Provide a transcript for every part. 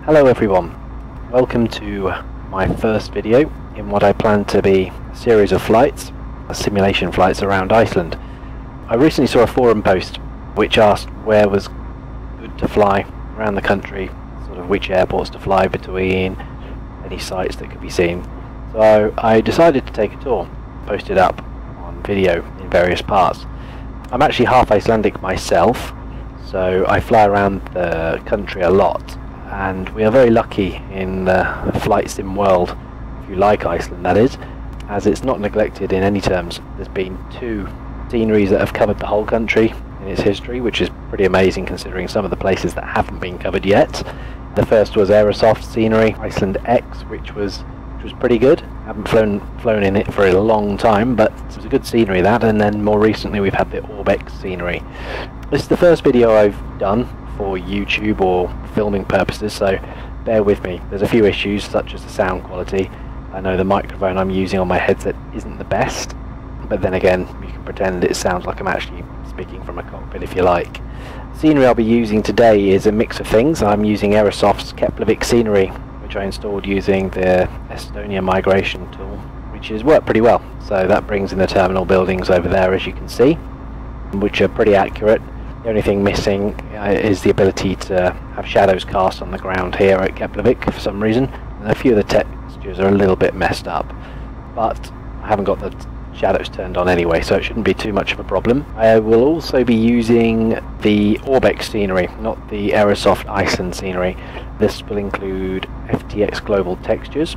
Hello everyone, welcome to my first video in what I plan to be a series of flights, simulation flights around Iceland. I recently saw a forum post which asked where was good to fly around the country, sort of which airports to fly between, any sites that could be seen. So I decided to take a tour, post it up on video in various parts. I'm actually half Icelandic myself, so I fly around the country a lot. And we are very lucky in the flight sim world, if you like Iceland that is, as it's not neglected in any terms. There's been 2 sceneries that have covered the whole country in its history, which is pretty amazing considering some of the places that haven't been covered yet. The first was Aerosoft scenery, Iceland X, which was pretty good. I haven't flown in it for a long time, but it was a good scenery that, and then more recently we've had the Orbex scenery. This is the first video I've done for YouTube or filming purposes, so bear with me. There's a few issues such as the sound quality. I know the microphone I'm using on my headset isn't the best, but then again you can pretend it sounds like I'm actually speaking from a cockpit if you like. The scenery I'll be using today is a mix of things. I'm using Aerosoft's Keflavik scenery, which I installed using the Estonia migration tool, which has worked pretty well. So that brings in the terminal buildings over there, as you can see, which are pretty accurate. The only thing missing is the ability to have shadows cast on the ground here at Keflavik for some reason, and a few of the textures are a little bit messed up, but I haven't got the shadows turned on anyway, so it shouldn't be too much of a problem. I will also be using the Orbex scenery, not the Aerosoft Iceland scenery. This will include FTX Global Textures,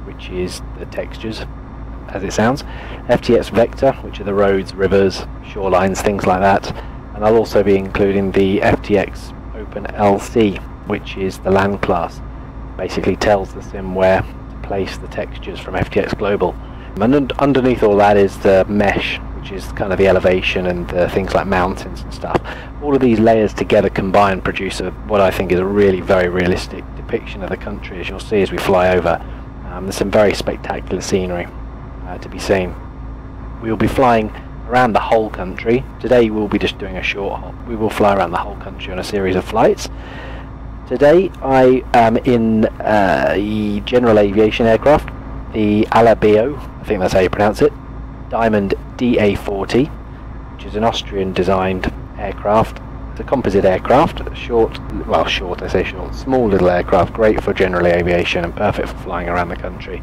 which is the textures as it sounds, FTX Vector, which are the roads, rivers, shorelines, things like that. And I'll also be including the FTX Open LC, which is the land class. Basically tells the sim where to place the textures from FTX Global. And underneath all that is the mesh, which is kind of the elevation and things like mountains and stuff. All of these layers together combined produce what I think is a really very realistic depiction of the country, as you'll see as we fly over. There's some very spectacular scenery to be seen. We will be flying around the whole country. Today we'll be just doing a short hop. We will fly around the whole country on a series of flights. Today I am in a general aviation aircraft, the Alabeo, I think that's how you pronounce it, Diamond DA40, which is an Austrian designed aircraft. It's a composite aircraft, small little aircraft, great for general aviation and perfect for flying around the country.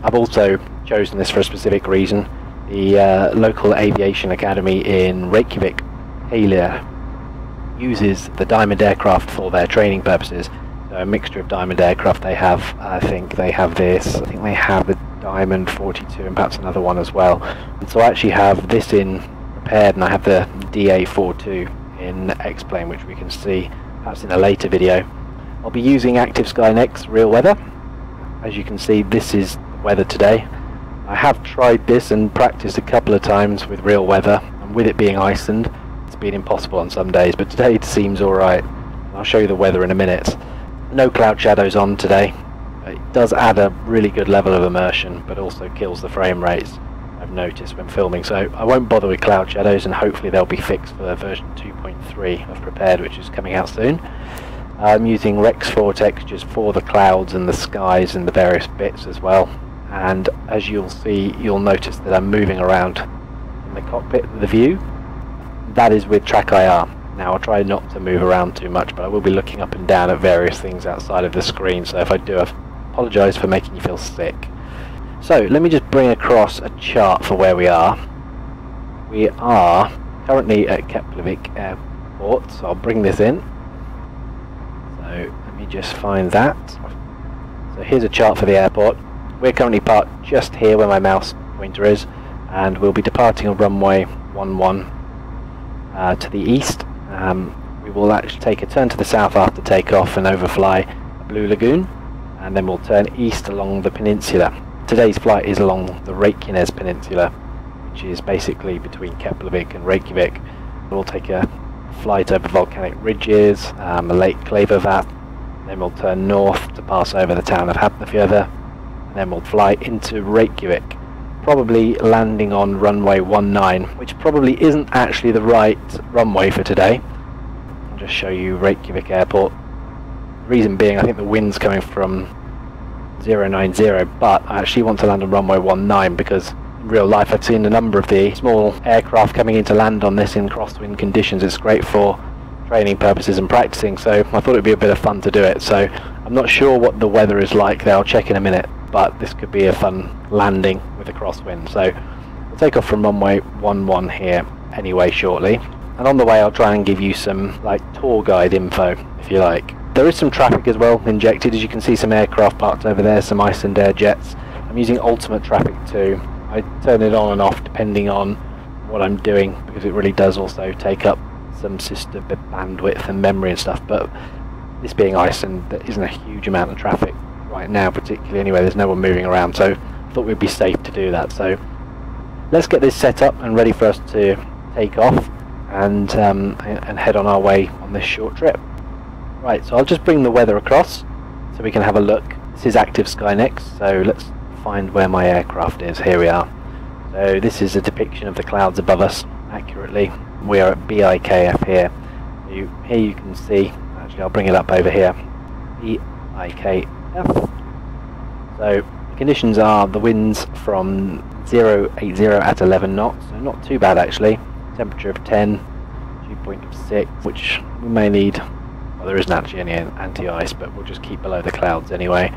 I've also chosen this for a specific reason. The local aviation academy in Reykjavik, F.L.Y, uses the Diamond aircraft for their training purposes. So a mixture of Diamond aircraft they have. I think they have this. I think they have the Diamond 42 and perhaps another one as well. And so I actually have this in prepared, and I have the DA42 in X-Plane, which we can see perhaps in a later video. I'll be using Active Skynex real weather. As you can see, this is the weather today. I have tried this and practiced a couple of times with real weather, and with it being Iceland, it's been impossible on some days, but today it seems alright. I'll show you the weather in a minute. No cloud shadows on today. It does add a really good level of immersion, but also kills the frame rates, I've noticed when filming, so I won't bother with cloud shadows, and hopefully they'll be fixed for version 2.3 of Prepared, which is coming out soon. I'm using Rex 4 textures for the clouds and the skies and the various bits as well. And as you'll see, you'll notice that I'm moving around in the cockpit with the view. That is with TrackIR. Now I'll try not to move around too much, but I will be looking up and down at various things outside of the screen, so if I do, I apologise for making you feel sick. So let me just bring across a chart for where we are. We are currently at Keflavik Airport, so I'll bring this in. So let me just find that. So here's a chart for the airport. We're currently parked just here where my mouse pointer is, and we'll be departing on runway 11 to the east. We will actually take a turn to the south after takeoff and overfly a Blue Lagoon, and then we'll turn east along the peninsula. Today's flight is along the Reykjanes Peninsula, which is basically between Keflavik and Reykjavik. We'll take a flight over volcanic ridges, Lake Keflavik, then we'll turn north to pass over the town of Hafnarfjörður. Then we'll fly into Reykjavik, probably landing on runway 19, which probably isn't actually the right runway for today. I'll just show you Reykjavik Airport. reason being, I think the wind's coming from 090, but I actually want to land on runway 19 because in real life I've seen a number of the small aircraft coming in to land on this in crosswind conditions. It's great for training purposes and practicing, so I thought it'd be a bit of fun to do it. So I'm not sure what the weather is like there, I'll check in a minute, but this could be a fun landing with a crosswind. So we'll take off from runway 11 here anyway shortly, and on the way I'll try and give you some like tour guide info if you like. There is some traffic as well injected, as you can see some aircraft parked over there, some Iceland Air jets. I'm using ultimate traffic too. I turn it on and off depending on what I'm doing, because it really does also take up some system bandwidth and memory and stuff, but this being Iceland, there isn't a huge amount of traffic right now particularly anyway, there's no one moving around, so I thought we'd be safe to do that. So let's get this set up and ready for us to take off and head on our way on this short trip. Right, so I'll just bring the weather across so we can have a look. This is active Sky next, so let's find where my aircraft is. Here we are. So this is a depiction of the clouds above us accurately. We are at BIKF here. Here you can see, actually I'll bring it up over here, BIKF. So the conditions are the winds from 080 at 11 knots, so not too bad actually. Temperature of 10, dew point of 6, which we may need. Well, there isn't actually any anti-ice, but we'll just keep below the clouds anyway.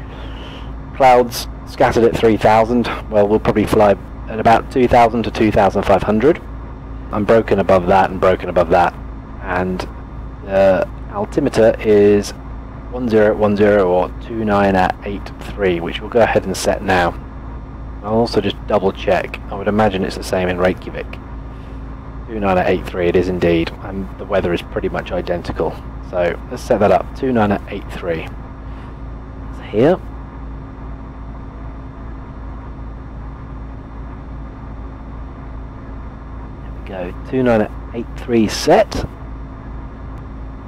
Clouds scattered at 3,000. Well, we'll probably fly at about 2,000 to 2,500. I'm broken above that and broken above that. And the altimeter is 1010 or 2983, which we'll go ahead and set now. I'll also just double check. I would imagine it's the same in Reykjavik. 2983 it is indeed, and the weather is pretty much identical. So let's set that up, 2983. It's here. There we go, 2983 set.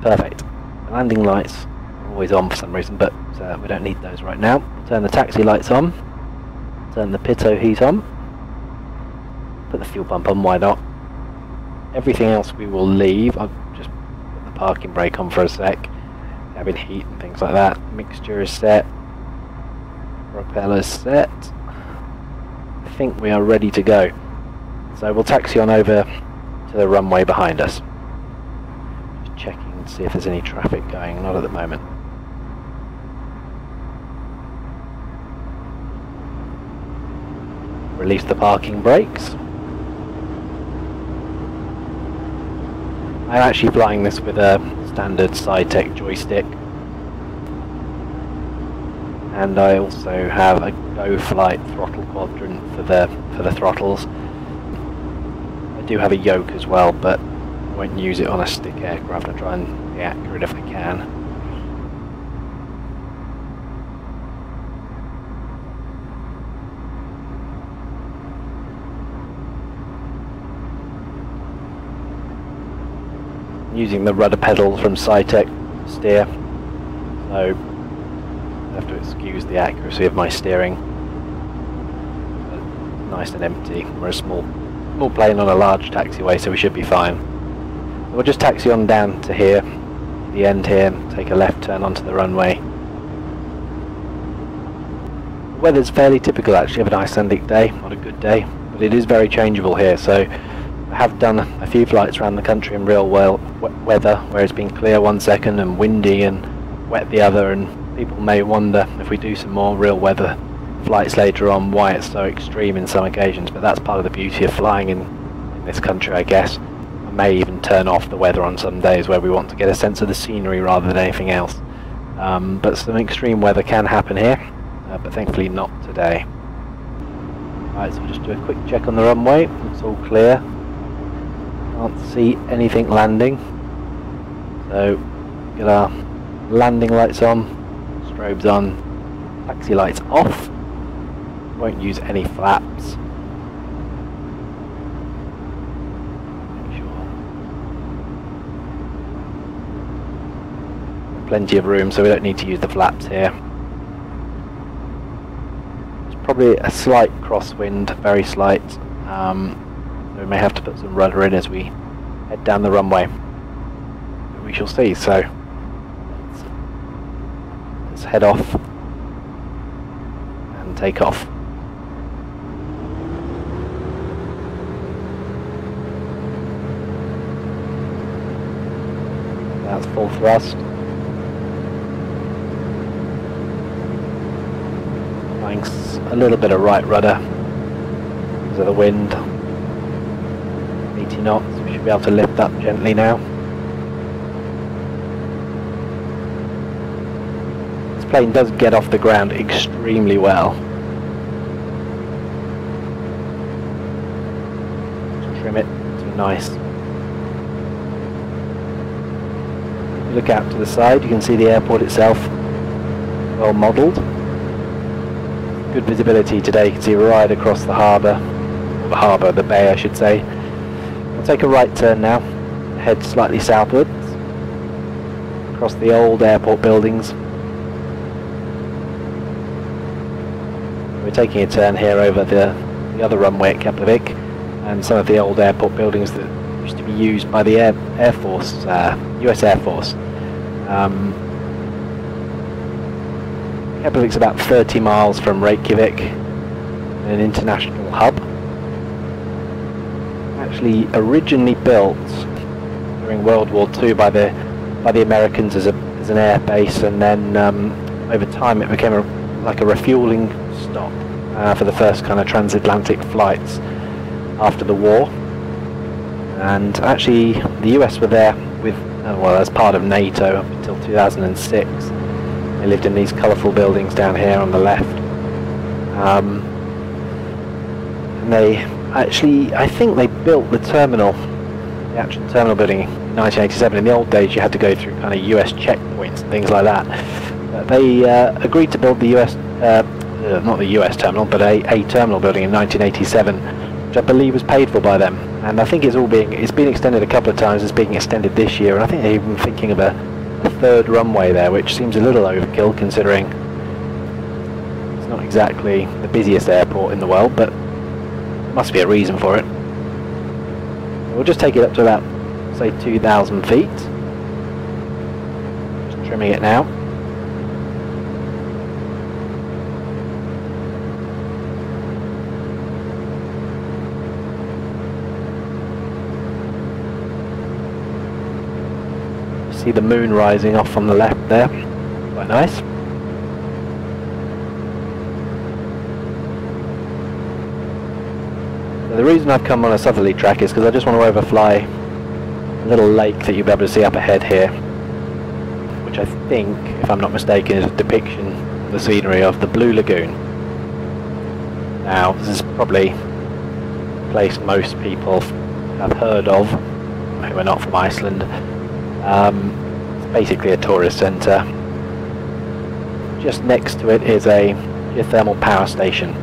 Perfect. The landing lights are always on for some reason, but we don't need those right now. We'll turn the taxi lights on, turn the pitot heat on, put the fuel pump on, why not? Everything else we will leave. I'll just put the parking brake on for a sec. Cabin heat and things like that. Mixture is set. Propeller's set. I think we are ready to go. So we'll taxi on over to the runway behind us. Just checking to see if there's any traffic going. Not at the moment. Release the parking brakes. I'm actually flying this with a standard Saitek joystick, and I also have a GoFlight throttle quadrant for the throttles. I do have a yoke as well, but I won't use it on a stick aircraft. I try and be accurate if I can. Using the rudder pedals from Saitek to steer, so I have to excuse the accuracy of my steering. It's nice and empty. We're a small plane on a large taxiway, so we should be fine. We'll just taxi on down to here, the end here, and take a left turn onto the runway. The weather's fairly typical actually of an Icelandic day, not a good day, but it is very changeable here, so I have done a few flights around the country in real weather, where it's been clear one second and windy and wet the other, and people may wonder if we do some more real weather flights later on why it's so extreme in some occasions, but that's part of the beauty of flying in this country, I guess. I may even turn off the weather on some days where we want to get a sense of the scenery rather than anything else. But some extreme weather can happen here, but thankfully not today. Right, so we'll just do a quick check on the runway. Looks all clear. Can't see anything landing, so get our landing lights on, strobes on, taxi lights off. Won't use any flaps. Make sure plenty of room, so we don't need to use the flaps here. There's probably a slight crosswind, very slight. We may have to put some rudder in as we head down the runway. We shall see. So let's let's head off and take off. That's full thrust. Thanks a little bit of right rudder because of the wind. 80 knots, we should be able to lift up gently now. This plane does get off the ground extremely well. Just trim it to nice. Look out to the side, you can see the airport itself, well modelled. Good visibility today, you can see right across the harbour, the bay I should say. We'll take a right turn now, head slightly southwards, across the old airport buildings. We're taking a turn here over the other runway at Keflavik, and some of the old airport buildings that used to be used by the Air Force, US Air Force. Keplavik's about 30 miles from Reykjavik, an international hub. Actually originally built during World War II by the Americans as an air base, and then over time it became like a refueling stop for the first kind of transatlantic flights after the war. And actually the US were there with, well, as part of NATO up until 2006. They lived in these colourful buildings down here on the left. And they actually, I think they built the terminal, the actual terminal building in 1987. In the old days you had to go through kind of US checkpoints and things like that. But they agreed to build the US, not the US terminal, but a terminal building in 1987, which I believe was paid for by them. And I think it's been extended a couple of times. It's being extended this year, and I think they're even thinking of a third runway there, which seems a little overkill considering it's not exactly the busiest airport in the world, but there must be a reason for it. We'll just take it up to about, say, 2,000 feet. Just trimming it now. See the moon rising off on the left there, quite nice. So the reason I've come on a southerly track is because I just want to overfly a little lake that you'll be able to see up ahead here, which I think, if I'm not mistaken, is a depiction of the scenery of the Blue Lagoon. Now, this is probably a place most people have heard of who are not from Iceland. It's basically a tourist centre. Just next to it is a geothermal power station,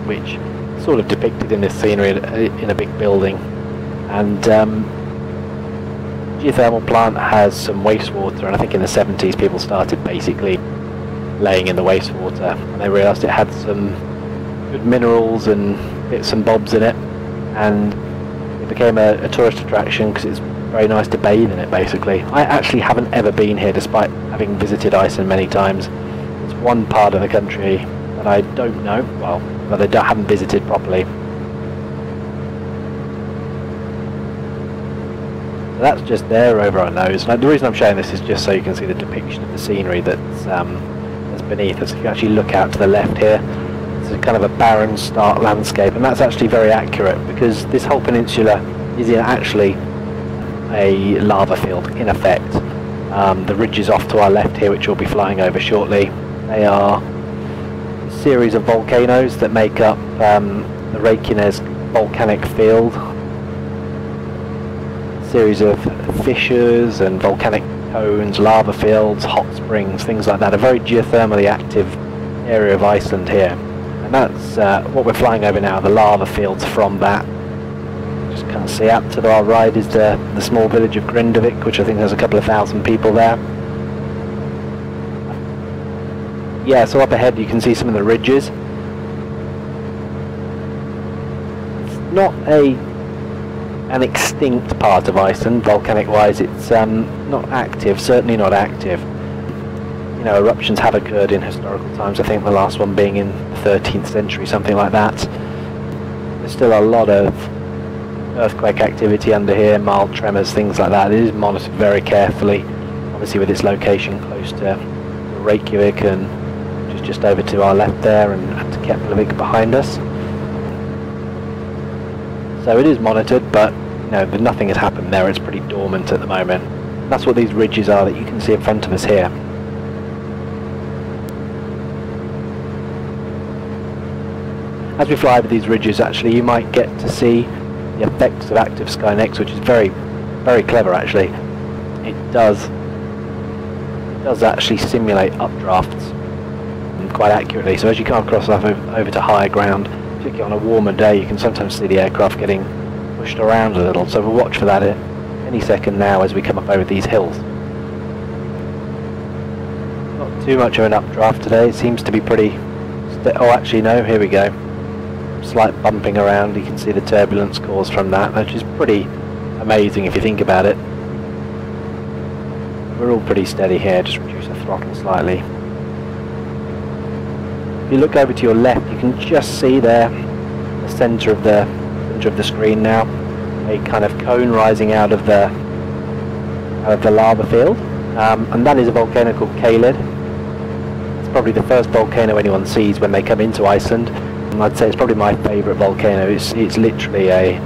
which is sort of depicted in this scenery in a big building. And geothermal plant has some wastewater, and I think in the 70s people started basically laying in the wastewater, and they realised it had some good minerals and bits and bobs in it, and it became a tourist attraction because it's very nice to bathe in it, basically. I actually haven't ever been here despite having visited Iceland many times. It's one part of the country that I don't know, well, that I haven't visited properly. So that's just there over our nose. Now, the reason I'm showing this is just so you can see the depiction of the scenery that's beneath us. If you actually look out to the left here, it's a kind of a barren, stark landscape, and that's actually very accurate because this whole peninsula is actually a lava field in effect. The ridges off to our left here, which we'll be flying over shortly, they are a series of volcanoes that make up the Reykjanes volcanic field. A series of fissures and volcanic cones, lava fields, hot springs, things like that. A very geothermally active area of Iceland here, and that's what we're flying over now, the lava fields from that. Just can't see out to our right is the small village of Grindavik, which I think there's a couple of thousand people there. Yeah, so up ahead you can see some of the ridges. It's not an extinct part of Iceland, volcanic wise. It's not active, certainly not active. you know, eruptions have occurred in historical times. I think the last one being in the 13th century, something like that. There's still a lot of earthquake activity under here, mild tremors, things like that. It is monitored very carefully, obviously with its location close to Reykjavik and just over to our left there, and to Keflavik behind us. So it is monitored, but you know, nothing has happened there. It's pretty dormant at the moment. That's what these ridges are that you can see in front of us here. As we fly over these ridges, actually, you might get to see the effects of active sky next, which is very, very clever. Actually, it does actually simulate updrafts quite accurately. So as you come across over to higher ground, particularly on a warmer day, you can sometimes see the aircraft getting pushed around a little. So we'll watch for that any second now as we come up over these hills. Not too much of an updraft today. It seems to be pretty. Oh, actually no. Here we go. Slight bumping around. You can see the turbulence caused from that, which is pretty amazing if you think about it. We're all pretty steady here. Just reduce the throttle slightly. If you look over to your left, you can just see there the centre of the screen now, a kind of cone rising out of the lava field, and that is a volcano called Keflavik. It's probably the first volcano anyone sees when they come into Iceland, and I'd say it's probably my favourite volcano. It's literally a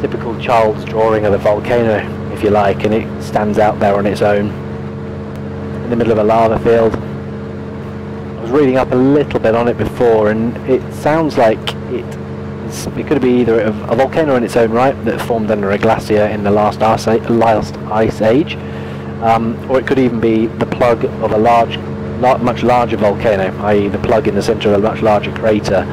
typical child's drawing of a volcano, if you like, and it stands out there on its own in the middle of a lava field. I was reading up a little bit on it before, and it sounds like it could be either a volcano in its own right that formed under a glacier in the last ice age, or it could even be the plug of a much larger volcano, i.e. the plug in the centre of a much larger crater.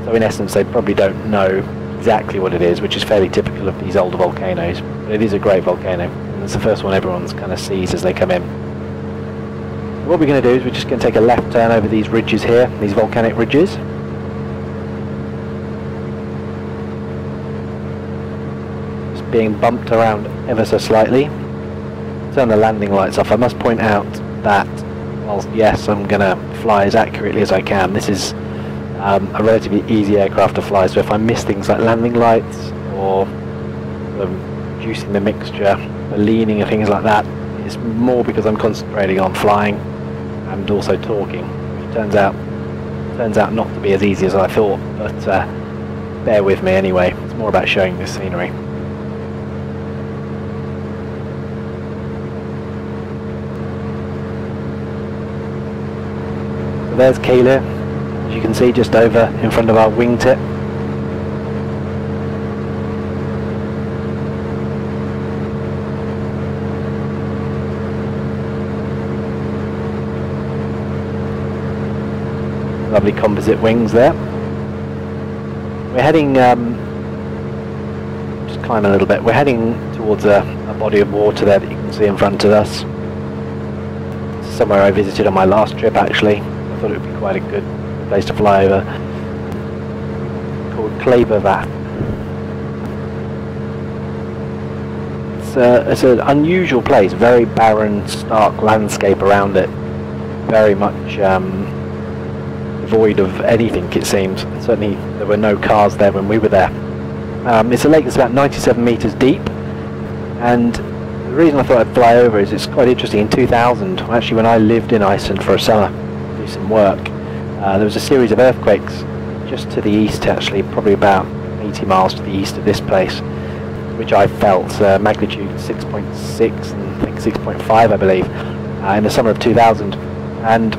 So in essence, they probably don't know exactly what it is, which is fairly typical of these older volcanoes. But it is a great volcano, and it's the first one everyone kind of sees as they come in. What we're going to do is we're just going to take a left turn over these ridges here, these volcanic ridges. Just being bumped around ever so slightly. Turn the landing lights off. I must point out that, whilst yes, I'm going to fly as accurately as I can, this is a relatively easy aircraft to fly, so if I miss things like landing lights or reducing the mixture, the leaning and things like that, it's more because I'm concentrating on flying and also talking, which turns out not to be as easy as I thought, but bear with me anyway. It's more about showing the scenery. So there's Keflavik, as you can see, just over in front of our wingtip. Lovely composite wings there. We're heading, just climb a little bit, we're heading towards a body of water there that you can see in front of us. Somewhere I visited on my last trip actually. I thought it would be quite a good place to fly over. Called Keflavik. It's an unusual place, very barren, stark landscape around it. Very much devoid of anything, it seems. Certainly there were no cars there when we were there. It's a lake that's about 97 metres deep, and the reason I thought I'd fly over is it's quite interesting. In 2000, actually when I lived in Iceland for a summer to do some work, there was a series of earthquakes just to the east, actually, probably about 80 miles to the east of this place, which I felt magnitude 6.6 and I think 6.5 I believe, in the summer of 2000. And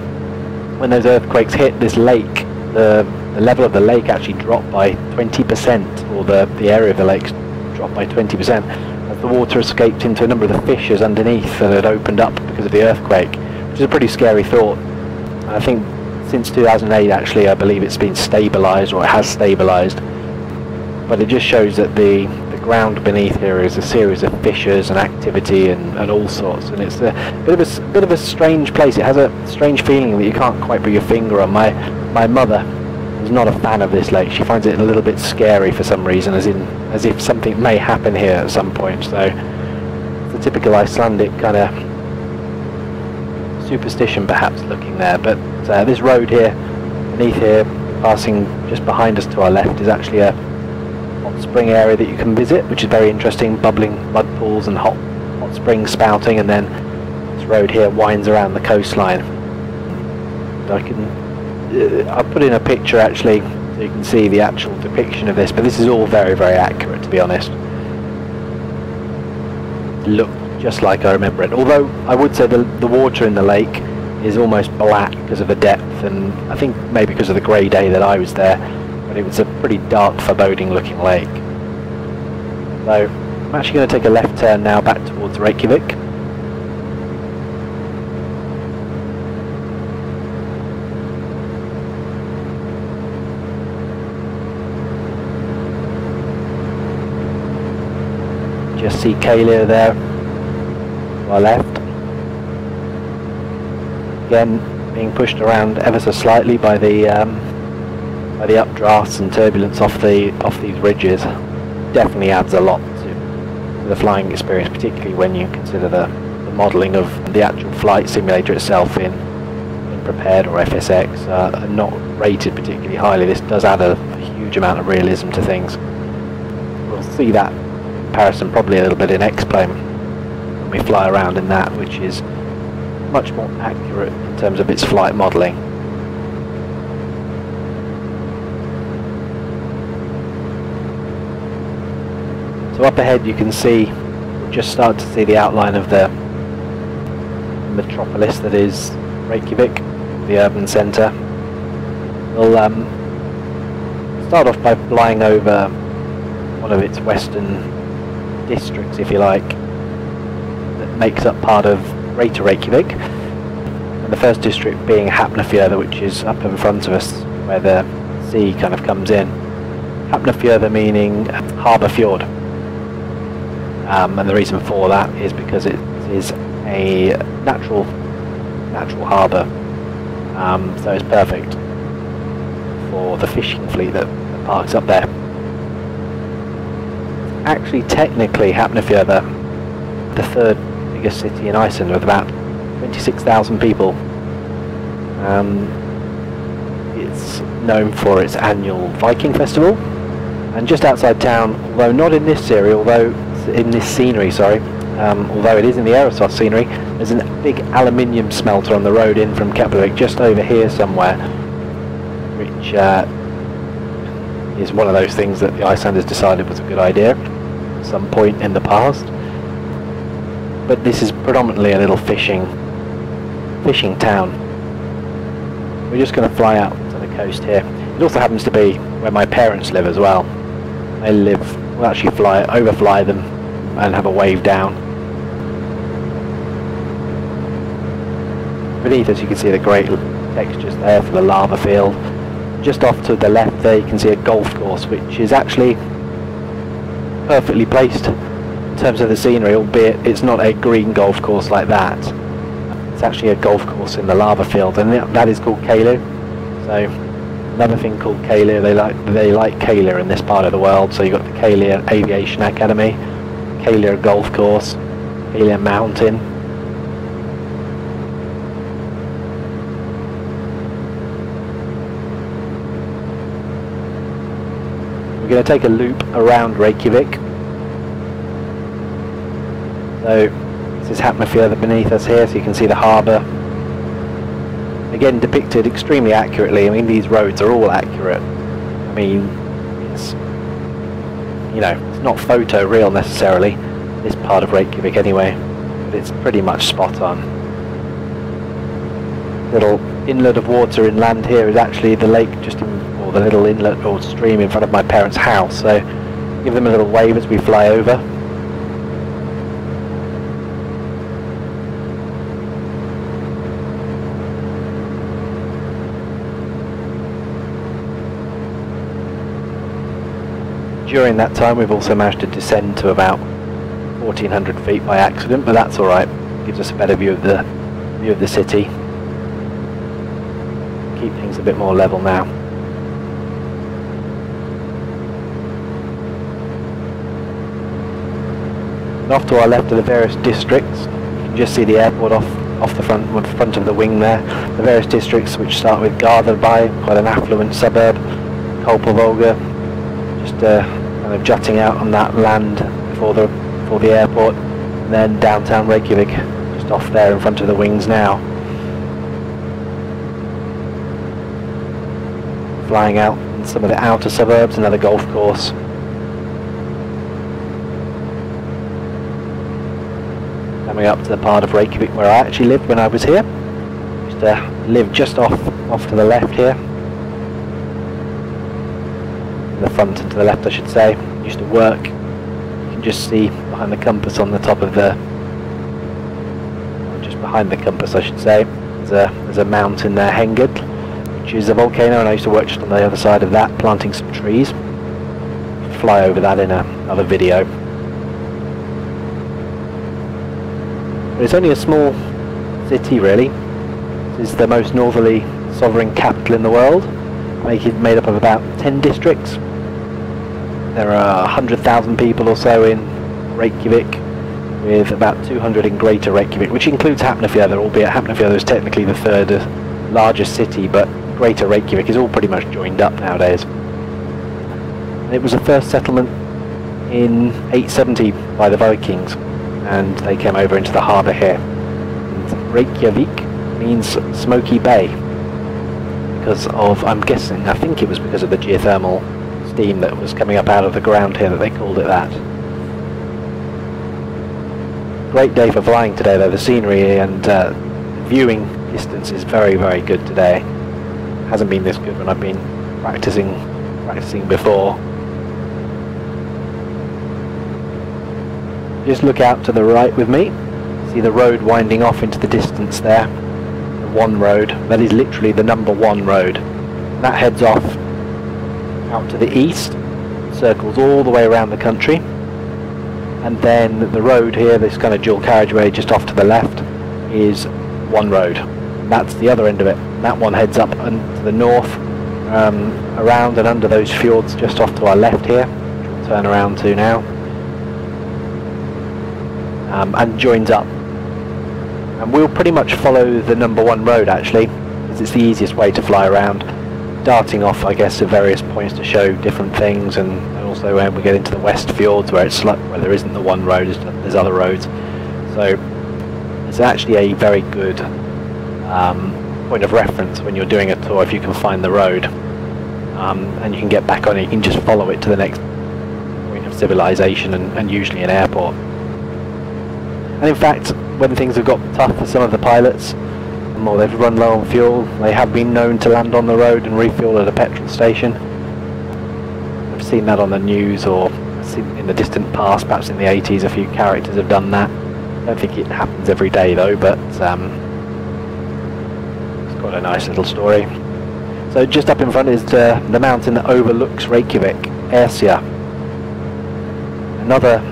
when those earthquakes hit this lake, the level of the lake actually dropped by 20%, or the area of the lake dropped by 20%, as the water escaped into a number of the fissures underneath that had opened up because of the earthquake, which is a pretty scary thought. And I think since 2008 actually I believe it's been stabilised, or it has stabilised, but it just shows that the ground beneath here is a series of fissures and activity and all sorts, and it's a bit of a strange place. It has a strange feeling that you can't quite put your finger on. My mother is not a fan of this lake. She finds it a little bit scary for some reason, as if something may happen here at some point. So it's a typical Icelandic kind of superstition perhaps looking there, but this road here, beneath here, passing just behind us to our left, is actually a hot spring area that you can visit, which is very interesting, bubbling mud pools and hot springs spouting, and then this road here winds around the coastline. I'll put in a picture actually so you can see the actual depiction of this, but this is all very, very accurate, to be honest. Look just like I remember it, although I would say the water in the lake is almost black because of the depth, and I think maybe because of the grey day that I was there, but it was a pretty dark, foreboding looking lake. So I'm actually going to take a left turn now back towards Reykjavik. Just see Keflavik there to our left. Again, being pushed around ever so slightly by the updrafts and turbulence off these ridges. Definitely adds a lot to the flying experience, particularly when you consider the modelling of the actual flight simulator itself in Prepared or FSX are not rated particularly highly. This does add a huge amount of realism to things. We'll see that comparison probably a little bit in X-Plane when we fly around in that, which is much more accurate in terms of its flight modelling. So up ahead you can see, we'll just start to see the outline of the metropolis that is Reykjavik, the urban centre. We'll start off by flying over one of its western districts, if you like, that makes up part of Greater Reykjavik, and the first district being Hafnarfjörður, which is up in front of us where the sea kind of comes in. Hafnarfjörður meaning harbour fjord, and the reason for that is because it is a natural harbour, so it's perfect for the fishing fleet that parks up there. Actually, technically, Hafnarfjörður, the third biggest city in Iceland, with about 26,000 people. It's known for its annual Viking festival, and just outside town, although not in this area, although in this scenery, sorry, although it is in the Aerosol scenery, there's a big aluminium smelter on the road in from Keflavik, just over here somewhere, which is one of those things that the Icelanders decided was a good idea at some point in the past. But this is predominantly a little fishing town. We're just going to fly out to the coast here. It also happens to be where my parents live as well. They live, we'll actually overfly them and have a wave down. Beneath us you can see the great textures there for the lava field. Just off to the left there you can see a golf course, which is actually perfectly placed in terms of the scenery, albeit it's not a green golf course like that. It's actually a golf course in the lava field, and that is called Keflavik. So another thing called Keflavik, they like Keflavik in this part of the world. So you've got the Keflavik Aviation Academy, Keflavik Golf Course, Keflavik Mountain. We're going to take a loop around Reykjavik. So this is Hafnarfjörður beneath us here, so you can see the harbour. Again, depicted extremely accurately. I mean, these roads are all accurate. I mean, it's, you know, it's not photo real necessarily, this part of Reykjavik anyway, but it's pretty much spot on. Little inlet of water inland here is actually the lake just in, or the little inlet or stream in front of my parents' house, so give them a little wave as we fly over. During that time we've also managed to descend to about 1400 feet by accident, but that's alright, gives us a better view of the city. Keep things a bit more level now. And off to our left are the various districts. You can just see the airport off off the front of the wing there. The various districts which start with Garðabæ, quite an affluent suburb, Keflavik, just kind of jutting out on that land before the airport, and then downtown Reykjavik, just off there in front of the wings now. Flying out in some of the outer suburbs, another golf course. Coming up to the part of Reykjavik where I actually lived when I was here. Used to live just off to the left here. In the front and to the left, I should say. Used to work. You can just see behind the compass on the top of the... just behind the compass, I should say. There's a mountain there, Hengad, which is a volcano, and I used to work just on the other side of that, planting some trees. Fly over that in another video. But it's only a small city, really. This is the most northerly sovereign capital in the world, made up of about 10 districts. There are 100,000 people or so in Reykjavik, with about 200 in Greater Reykjavik, which includes Hafnarfjörður, albeit Hafnarfjörður is technically the third largest city, but Greater Reykjavik is all pretty much joined up nowadays. And it was the first settlement in 870 by the Vikings, and they came over into the harbour here. And Reykjavik means smoky bay, because of, I'm guessing, I think it was because of the geothermal steam that was coming up out of the ground here that they called it that. Great day for flying today though. The scenery and viewing distance is very, very good today. Hasn't been this good when I've been practicing before. Just look out to the right with me. See the road winding off into the distance there. The one road. That is literally the number 1 road. That heads off out to the east, circles all the way around the country, and then the road here, this kind of dual carriageway just off to the left, is one road. That's the other end of it. That one heads up to the north, around and under those fjords just off to our left here, which we'll turn around to now, and joins up. And we'll pretty much follow the number 1 road actually, because it's the easiest way to fly around, darting off, I guess, at various points to show different things, and also when we get into the west fjords where where there isn't the one road, there's other roads. So it's actually a very good point of reference when you're doing a tour if you can find the road, and you can get back on it. You can just follow it to the next point of civilization, and usually an airport. And in fact, when things have got tough for some of the pilots, or they've run low on fuel, they have been known to land on the road and refuel at a petrol station. I've seen that on the news, or in the distant past, perhaps in the 80s, a few characters have done that. I don't think it happens every day though, but it's quite a nice little story. So just up in front is the mountain that overlooks Reykjavik, Esja. Another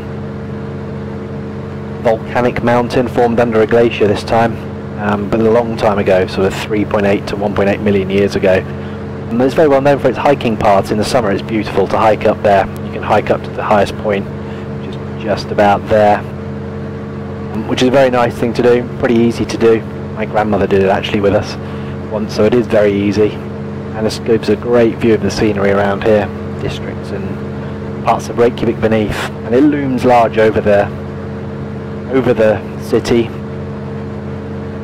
volcanic mountain formed under a glacier this time. But a long time ago, sort of 3.8 to 1.8 million years ago. And it's very well known for its hiking paths. In the summer it's beautiful to hike up there. You can hike up to the highest point, which is just about there, which is a very nice thing to do, pretty easy to do. My grandmother did it actually with us once, so it is very easy. And it gives a great view of the scenery around here, districts and parts of Reykjavik beneath. And it looms large over the city.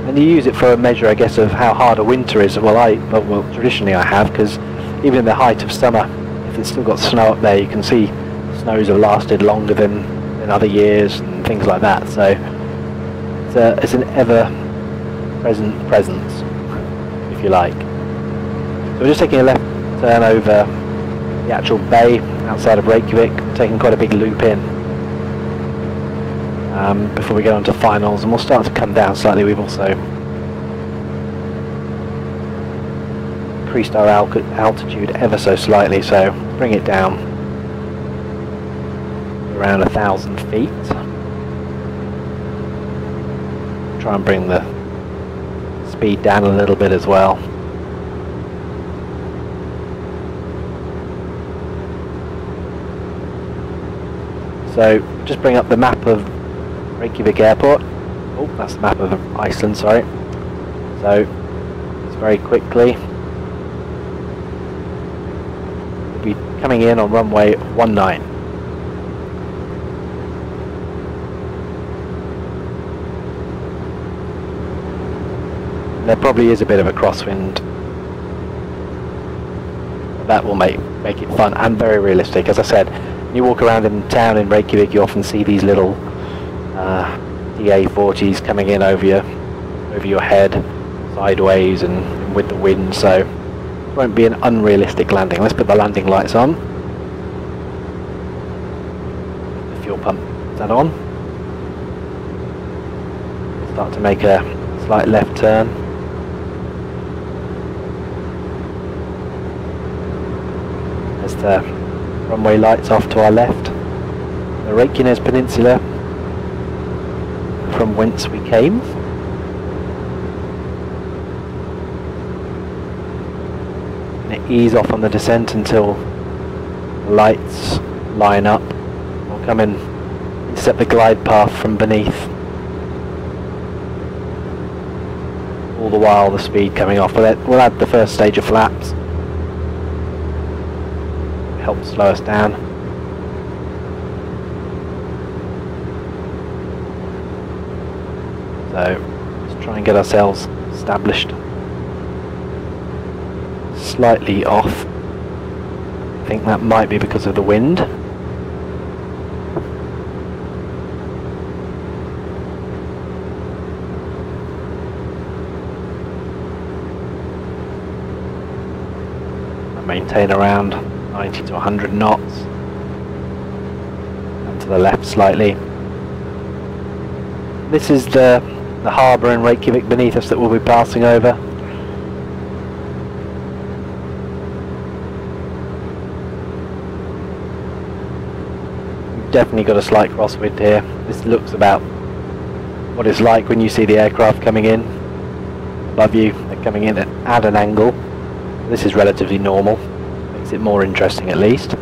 And you use it for a measure, I guess, of how hard a winter is. Well, traditionally I have, because even in the height of summer, if it's still got snow up there, you can see snows have lasted longer than other years and things like that. So it's an ever-present presence, if you like. So we're just taking a left turn over the actual bay outside of Reykjavik, taking quite a big loop in. Before we get on to finals, and we'll start to come down slightly. We've also increased our altitude ever so slightly, so bring it down around 1,000 feet. Try and bring the speed down a little bit as well. So just bring up the map of Reykjavik Airport. Oh, that's the map of Iceland, sorry. So, it's very quickly. We'll be coming in on runway 19. There probably is a bit of a crosswind. That will make it fun and very realistic. As I said, when you walk around in town in Reykjavik, you often see these little DA-40s coming in over your head, sideways and with the wind, so it won't be an unrealistic landing. Let's put the landing lights on. The fuel pump, is that on? Start to make a slight left turn. There's the runway lights off to our left. The Reykjanes Peninsula, from whence we came. And ease off on the descent until the lights line up. We'll come and intercept the glide path from beneath. All the while the speed coming off. We'll add the first stage of flaps. Help slow us down. So let's try and get ourselves established. Slightly off. I think that might be because of the wind. I maintain around 90 to 100 knots. And to the left slightly. This is the harbour in Reykjavik beneath us that we'll be passing over. We've definitely got a slight crosswind here. This looks about what it's like when you see the aircraft coming in above you. They're coming in at an angle. This is relatively normal. Makes it more interesting at least.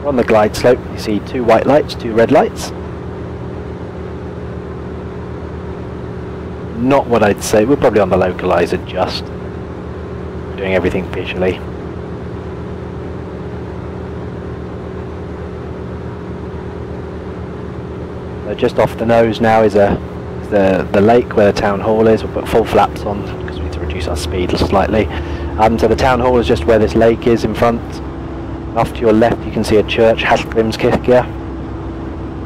On the glide slope you see 2 white lights, 2 red lights. Not what I'd say, we're probably on the localizer just. We're doing everything visually. So just off the nose now is the lake where the town hall is. We'll put full flaps on because we need to reduce our speed slightly. So the town hall is just where this lake is in front. Off to your left you can see a church, Hallgrímskirkja,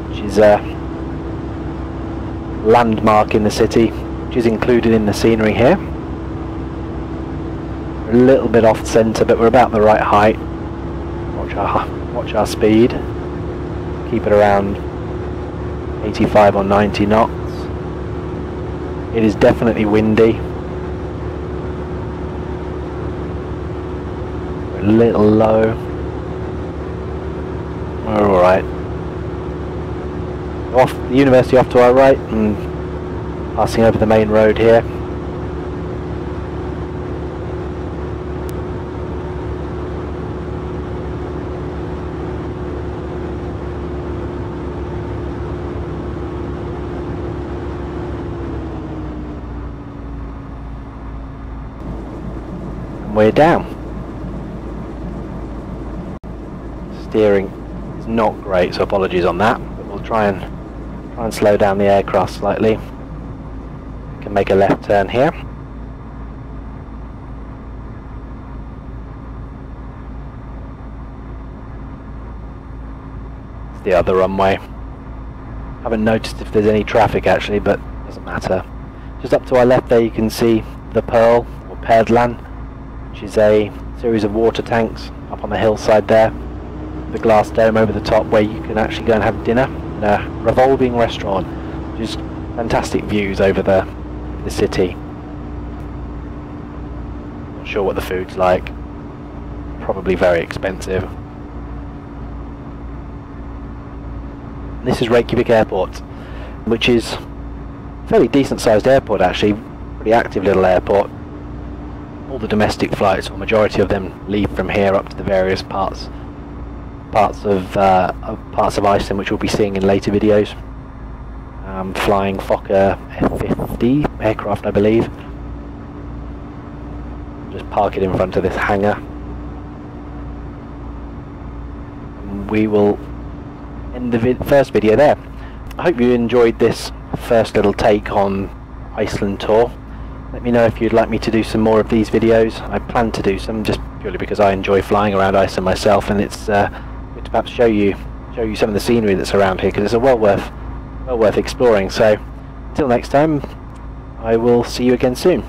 which is a landmark in the city, which is included in the scenery here. We're a little bit off centre, but we're about the right height. Watch our speed. Keep it around 85 or 90 knots. It is definitely windy. We're a little low. We're alright. Off the university off to our right and passing over the main road here. And we're down. Steering is not great, so apologies on that, but we'll try and slow down the aircraft slightly. We can make a left turn here. It's the other runway. Haven't noticed if there's any traffic actually, but it doesn't matter. Just up to our left there you can see the Pearl, or Perlan, which is a series of water tanks up on the hillside there. The glass dome over the top where you can actually go and have dinner in a revolving restaurant. Just fantastic views over the city. Not sure what the food's like. Probably very expensive. This is Reykjavik Airport, which is a fairly decent sized airport actually. Pretty active little airport. All the domestic flights, or majority of them, leave from here up to the various parts parts of Iceland which we'll be seeing in later videos. Flying Fokker F-50 aircraft, I believe. Just park it in front of this hangar. And we will end the first video there. I hope you enjoyed this first little take on Iceland tour. Let me know if you'd like me to do some more of these videos. I plan to do some just purely because I enjoy flying around Iceland myself, and it's good to perhaps show you some of the scenery that's around here, because it's well worth exploring. So until next time, I will see you again soon.